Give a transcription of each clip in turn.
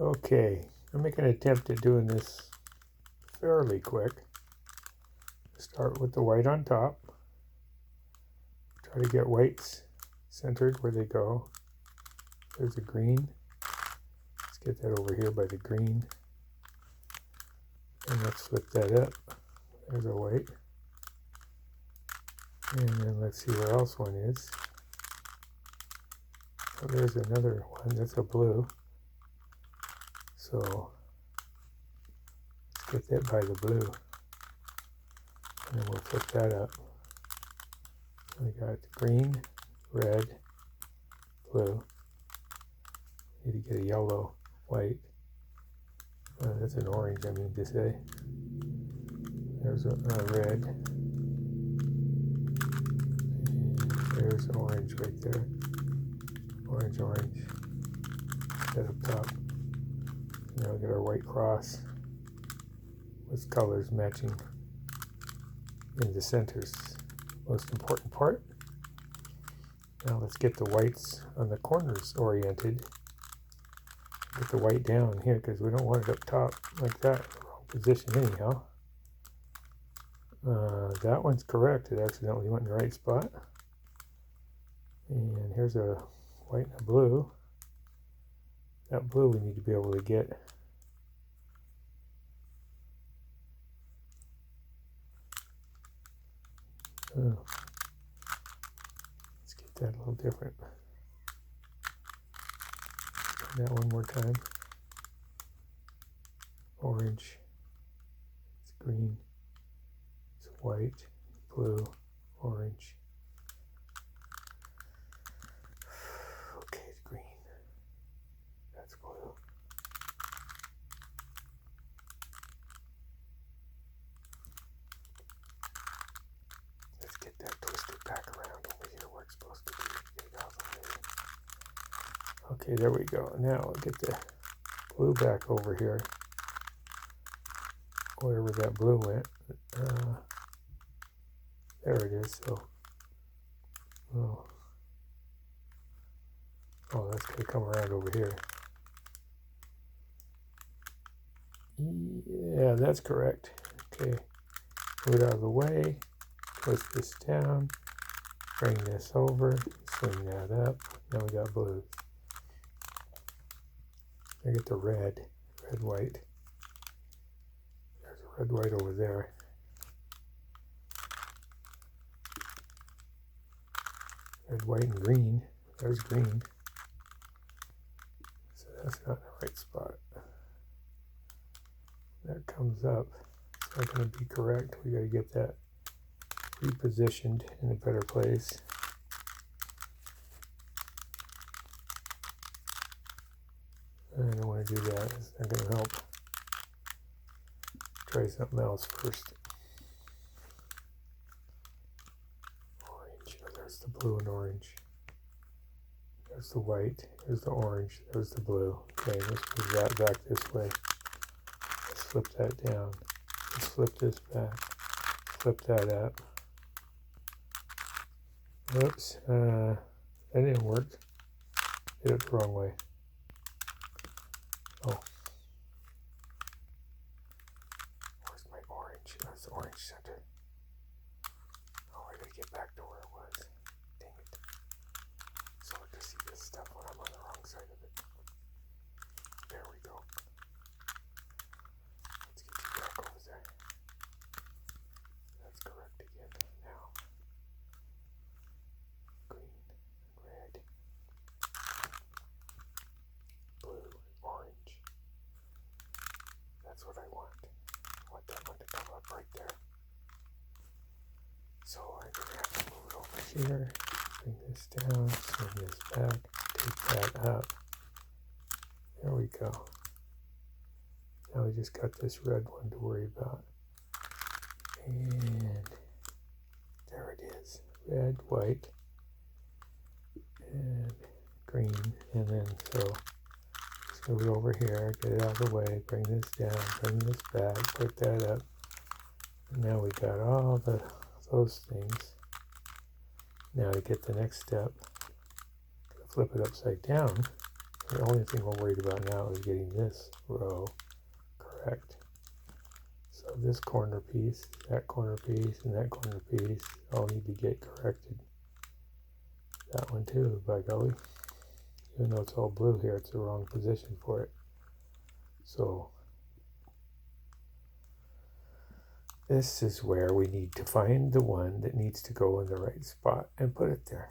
Okay, I'm making an attempt at doing this fairly quick. Start with the white on top. Try to get whites centered where they go. There's a green. Let's get that over here by the green. And let's flip that up. There's a white. And then let's see where else one is. Oh, there's another one. That's a blue. So let's get that by the blue. And then we'll flip that up. We got green, red, blue. Need to get a yellow, white. That's an orange, I mean to say. There's a red. And there's orange right there. Orange, orange. That up top. Now we got our white cross with colors matching in the centers. Most important part. Now let's get the whites on the corners oriented. Get the white down here because we don't want it up top like that. Wrong position anyhow. That one's correct. It accidentally went in the right spot. And here's a white and a blue. That blue we need to be able to get. Oh. Let's get that a little different. Try that one more time. Orange. It's green. It's white, blue, orange. Okay, it's green. That's blue. Let's get that twisted back around over here where it's supposed to be. Get it out of the way. Okay, there we go. Now we'll get the blue back over here. Wherever that blue went. There it is. So, oh, that's going to come around over here. Yeah, that's correct. Okay, move it out of the way. Twist this down. Bring this over. Swing that up. Now we got blues. I get the red, white. There's a red, white over there. Red, white, and green. There's green. So that's not in the right spot. That comes up. It's not going to be correct. We got to get that repositioned in a better place. I don't want to do that. It's not going to help. Try something else first. Orange. Oh, there's the blue and orange. There's the white. There's the orange. There's the blue. Okay, let's move that back this way. Let's flip that down. Let's flip this back. Flip that up. Oops. That didn't work. Did it the wrong way. Oh. Where's my orange? That's the orange center. Oh, I gotta get back to where it was. Dang it. So hard to see this stuff when I'm on the wrong side of it. There we go. Let's get you back over there. That's correct again. Now. Green, red, blue, orange. That's what I want. I want that one to come up right there. So I'm going to have to move it over here, bring this down, swing this back, take that up. There we go. Now we just got this red one to worry about. And there it is. Red, white, and green. And then so just move it over here, get it out of the way, bring this down, bring this back, put that up. And now we got all those things. Now to get the next step, flip it upside down. The only thing we're worried about now is getting this row correct. So this corner piece, that corner piece, and that corner piece all need to get corrected. That one too, by golly. Even though it's all blue here, it's the wrong position for it. So this is where we need to find the one that needs to go in the right spot and put it there.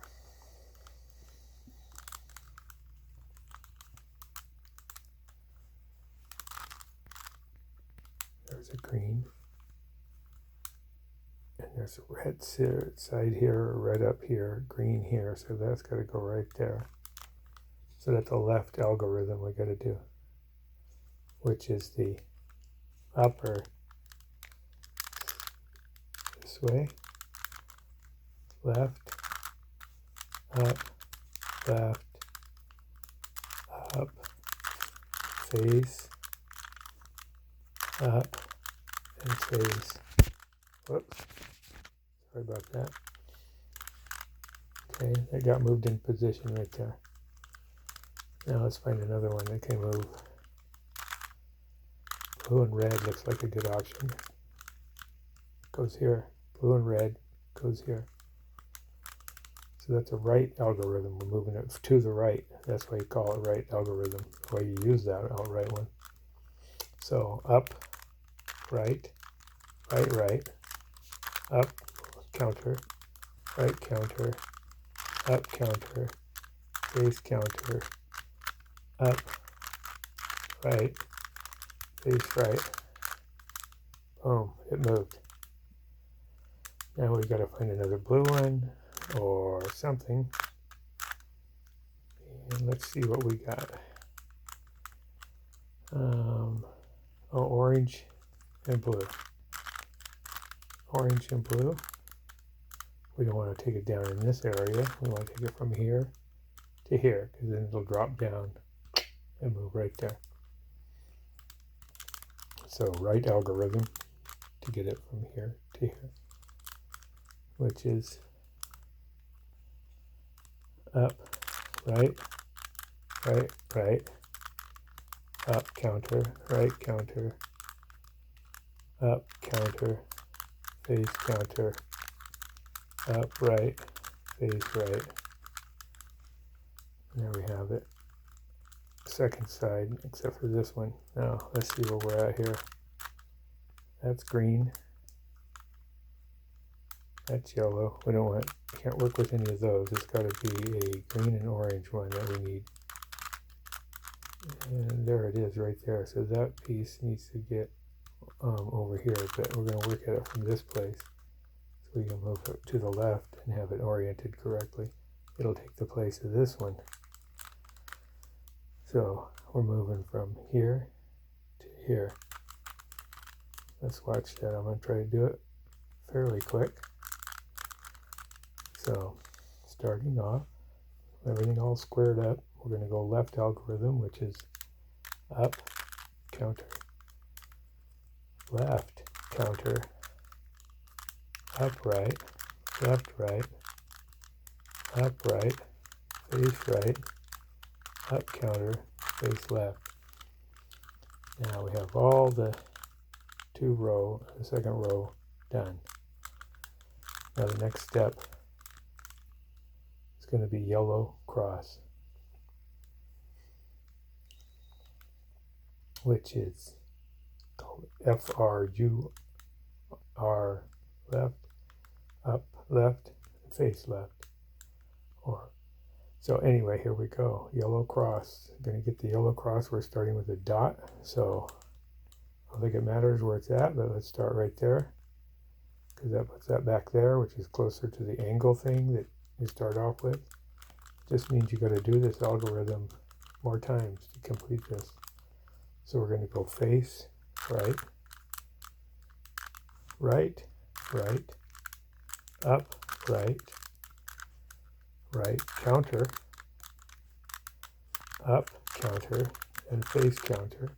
There's a green. And there's a red side here, red up here, green here. So that's got to go right there. So that's the left algorithm we got to do, which is the upper this way, left, up, left, up, face, up, and face. Whoops, sorry about that. Okay, that got moved in position right there. Now let's find another one that can move. Blue and red looks like a good option. Goes here. Blue and red goes here. So that's a right algorithm. We're moving it to the right. That's why you call it right algorithm. The way you use that outright one. So up, right, right, right, up, counter, right counter, up counter, face counter, up, right, face right. Boom, it moved. Now we got to find another blue one or something. And let's see what we got. Orange and blue. Orange and blue. We don't want to take it down in this area. We want to take it from here to here, because then it'll drop down and move right there. So right algorithm to get it from here to here, which is up, right, right, right, up counter, right counter, up counter, face counter, up right, face right. There we have it. Second side, except for this one. Now let's see where we're at here. That's green. That's yellow. We don't want, can't work with any of those. It's got to be a green and orange one that we need. And there it is right there. So that piece needs to get over here, but we're going to work at it from this place. So we can move it to the left and have it oriented correctly. It'll take the place of this one. So we're moving from here to here. Let's watch that. I'm going to try to do it fairly quick. So starting off, everything all squared up, we're going to go left algorithm, which is up, counter, left, counter, up, right, left, right, up, right, face right, up, counter, face left. Now we have all the the second row done. Now the next step is going to be yellow cross, which is called FRUR, left, up, left, face left. So anyway, here we go. Yellow cross. I'm going to get the yellow cross. We're starting with a dot, so I don't think it matters where it's at, but let's start right there, because that puts that back there, which is closer to the angle thing that you start off with. Just means you got to do this algorithm more times to complete this. So we're going to go face right, right, right, up, right, right, counter, up, counter, and face counter.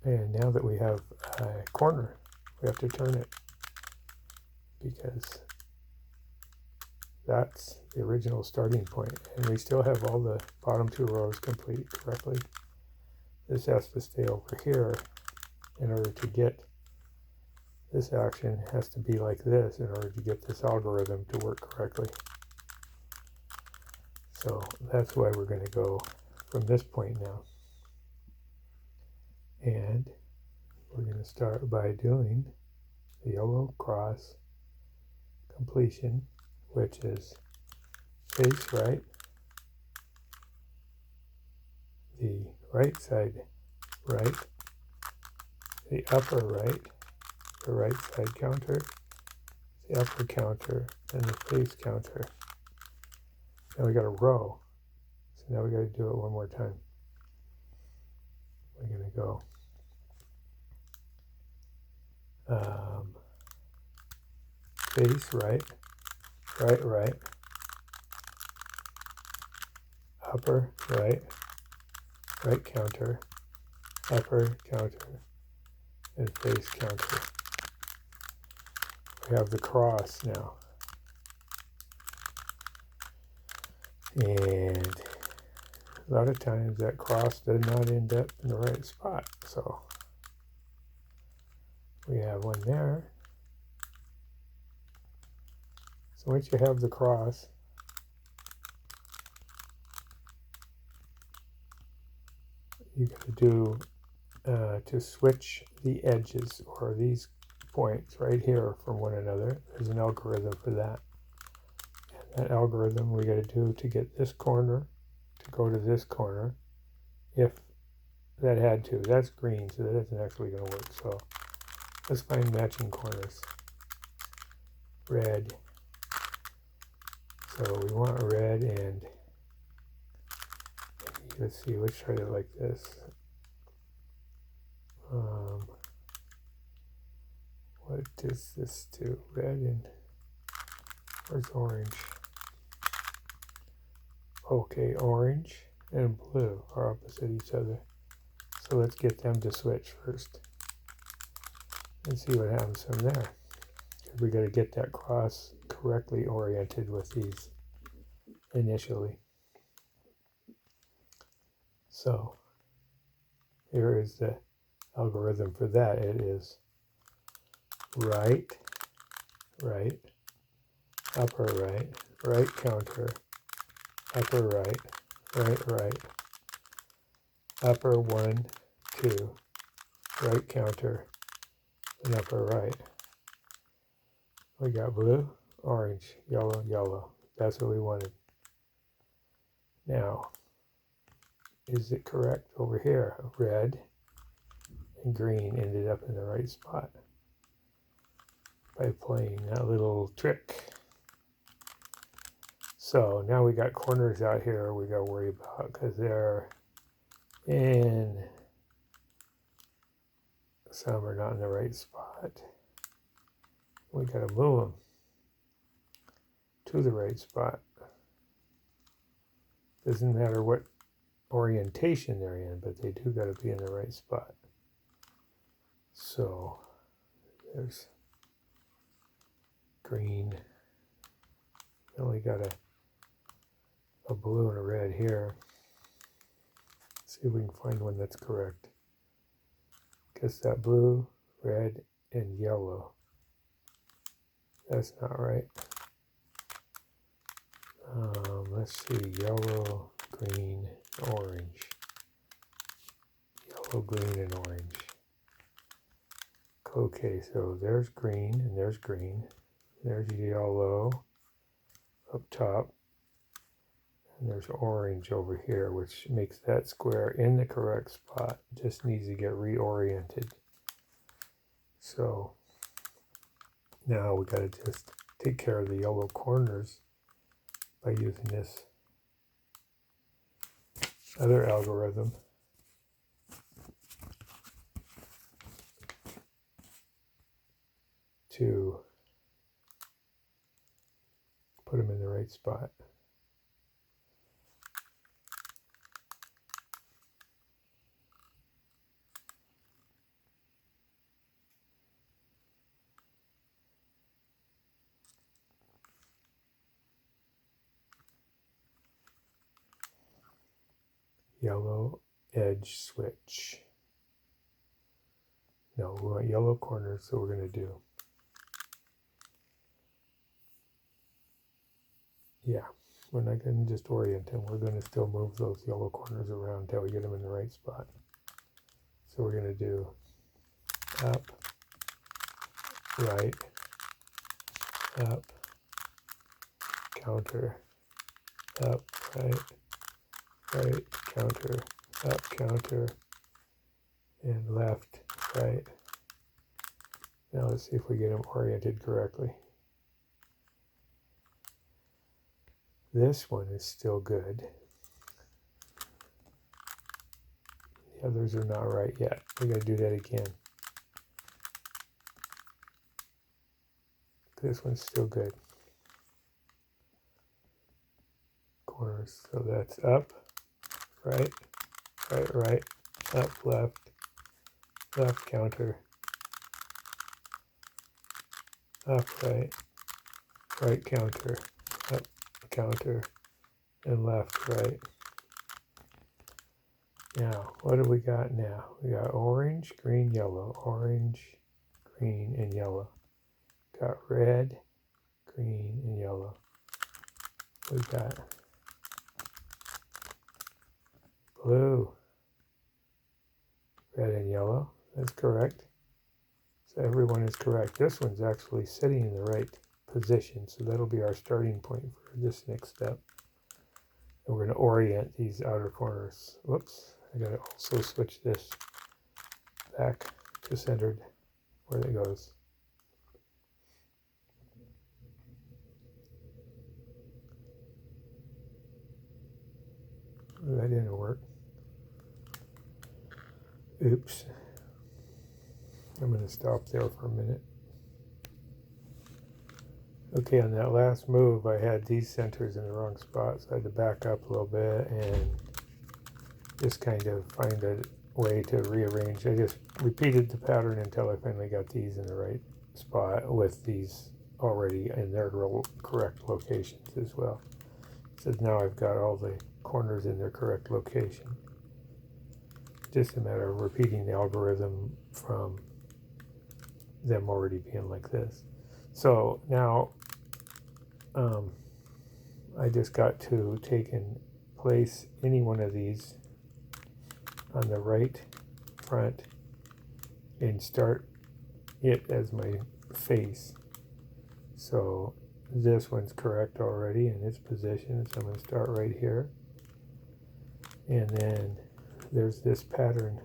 And now that we have a corner, we have to turn it, because that's the original starting point, and we still have all the bottom 2 rows complete correctly. This has to stay over here in order to get this action. Has to be like this in order to get this algorithm to work correctly. So that's why we're going to go from this point now. And we're going to start by doing the yellow cross completion, which is face right, the right side right, the upper right, the right side counter, the upper counter, and the face counter. Now we got a row, so now we got to do it one more time. We're going to go face right, right, right, upper right, right counter, upper counter, and face counter. We have the cross now. And a lot of times that cross does not end up in the right spot. So we have one there. So once you have the cross, you got to do to switch the edges or these points right here from one another. There's an algorithm for that. And that algorithm we got to do to get this corner to go to this corner, if that had to. That's green, so that isn't actually going to work. So let's find matching corners. Red. So we want red, and let's see, let's try it like this. What does this do? Red and where's orange? Okay, orange and blue are opposite each other. So let's get them to switch first and see what happens from there. We got to get that cross correctly oriented with these initially. So here is the algorithm for that. It is right, right, upper right, right counter, upper right, right, right, upper 1, 2, right counter, and upper right. We got blue, orange, yellow, yellow. That's what we wanted. Now, is it correct over here? Red and green ended up in the right spot by playing that little trick. So now we got corners out here we got to worry about because they're in, some are not in the right spot. We got to move them to the right spot. Doesn't matter what orientation they're in, but they do got to be in the right spot. So there's green. We only got a blue and a red here. See if we can find one that's correct. Guess that blue, red, and yellow. That's not right. Let's see, yellow, green, orange. Yellow, green, and orange. Okay, so there's green, and there's green. There's yellow up top. And there's orange over here, which makes that square in the correct spot. It just needs to get reoriented. So now we got to just take care of the yellow corners by using this other algorithm. To put them in the right spot. yellow edge switch. No, we want yellow corners, so we're going to do, yeah, we're not going to just orient them. We're going to still move those yellow corners around until we get them in the right spot. So we're going to do up, right, up, counter, up, right, right, counter, up, counter, and left, right. Now let's see if we get them oriented correctly. This one is still good. The others are not right yet. We got to do that again. This one's still good. Corners. So that's up, right, right, right, up, left, left, counter, up, right, right, counter, up, counter, and left, right. Now, what do we got now? We got orange, green, yellow, orange, green, and yellow. Got red, green, and yellow. We got blue, red, and yellow. That's correct. So everyone is correct. This one's actually sitting in the right position, so that'll be our starting point for this next step. And we're going to orient these outer corners. Whoops, I got to also switch this back to centered where it goes. That didn't work. Oops. I'm going to stop there for a minute. Okay, on that last move, I had these centers in the wrong spot, so I had to back up a little bit and just kind of find a way to rearrange. I just repeated the pattern until I finally got these in the right spot with these already in their correct locations as well. So now I've got all the corners in their correct location. Just a matter of repeating the algorithm from them already being like this. So now I just got to take and place any one of these on the right front and start it as my face. So this one's correct already in its position, so I'm going to start right here. And then there's this pattern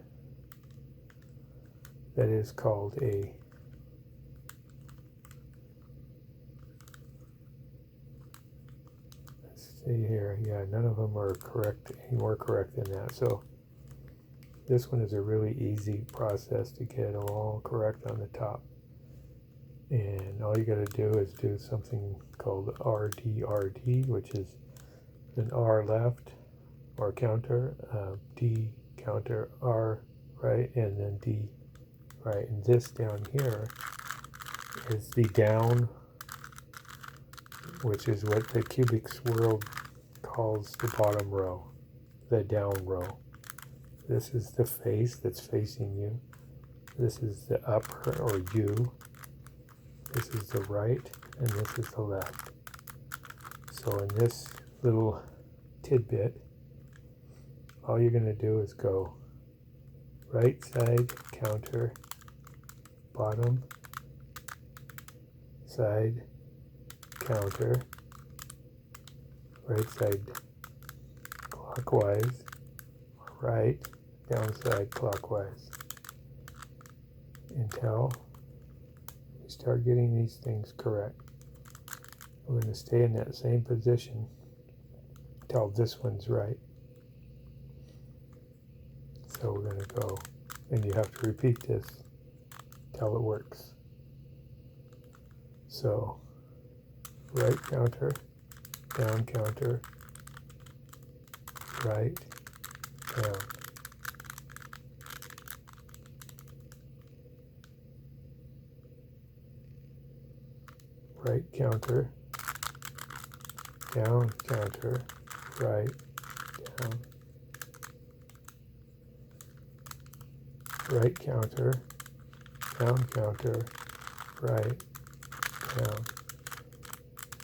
that is called a see here, yeah, none of them are correct, any more correct than that. So this one is a really easy process to get them all correct on the top. And all you got to do is do something called RDRD, which is an R left or counter, D counter, R right, and then D right. And this down here is the down, which is what the Cubics world calls the bottom row, the down row. This is the face that's facing you. This is the upper or U. This is the right, and this is the left. So in this little tidbit, all you're going to do is go right side counter, bottom side counter, right side clockwise, right, downside clockwise, until we start getting these things correct. We're going to stay in that same position until this one's right. So we're going to go, and you have to repeat this until it works. So right counter, down counter, right, down. Right counter, down counter, right, down. right counter, down counter, right, down.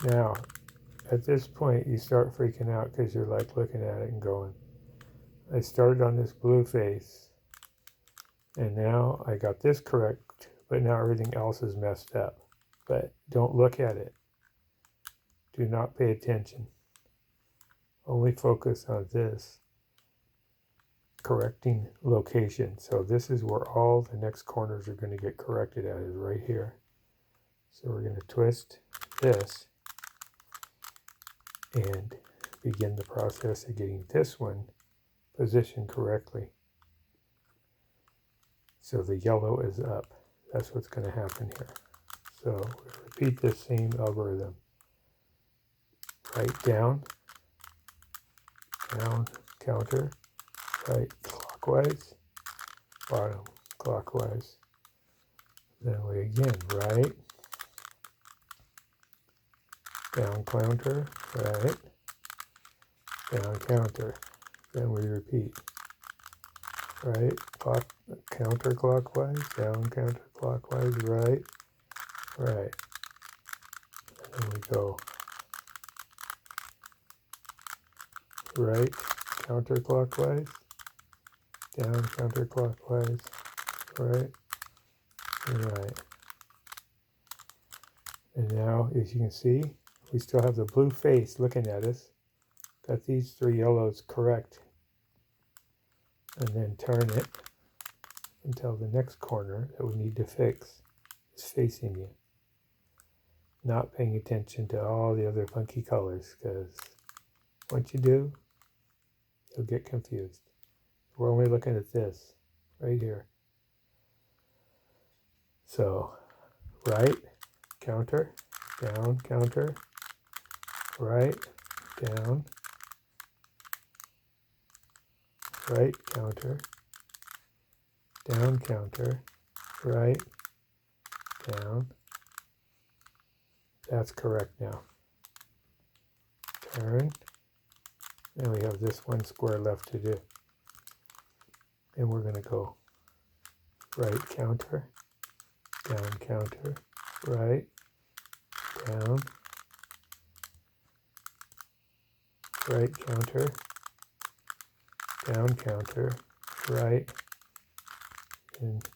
Now, at this point, you start freaking out because you're like looking at it and going, I started on this blue face, and now I got this correct, but now everything else is messed up. But don't look at it. Do not pay attention. Only focus on this correcting location. So this is where all the next corners are going to get corrected at, is right here. So we're going to twist this and begin the process of getting this one positioned correctly. So the yellow is up. That's what's going to happen here. So we repeat this same algorithm. Right, down, down, counter, right, clockwise, bottom, clockwise. Then we again, right, down, counter, right, down, counter. Then we repeat. Right, counterclockwise, down, counterclockwise, right, right. And then we go right, counterclockwise, down, counterclockwise, right, and right. And now, as you can see, we still have the blue face looking at us. Got these three yellows correct. And then turn it until the next corner that we need to fix is facing you. Not paying attention to all the other funky colors, because once you do, you'll get confused. We're only looking at this right here. So right, counter, down, counter, right, down, right, counter, down, counter, right, down. That's correct now. Turn. And we have this one square left to do. And we're going to go right counter, down counter, right, down, right counter, down counter, right, and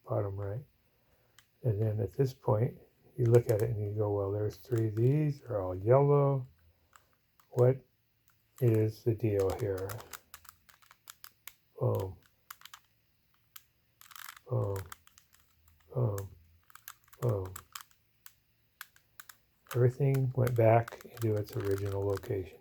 bottom right. And then at this point, you look at it and you go, well, there's three of these, they're all yellow. What is the deal here? Boom, boom, boom, boom. Everything went back into its original location.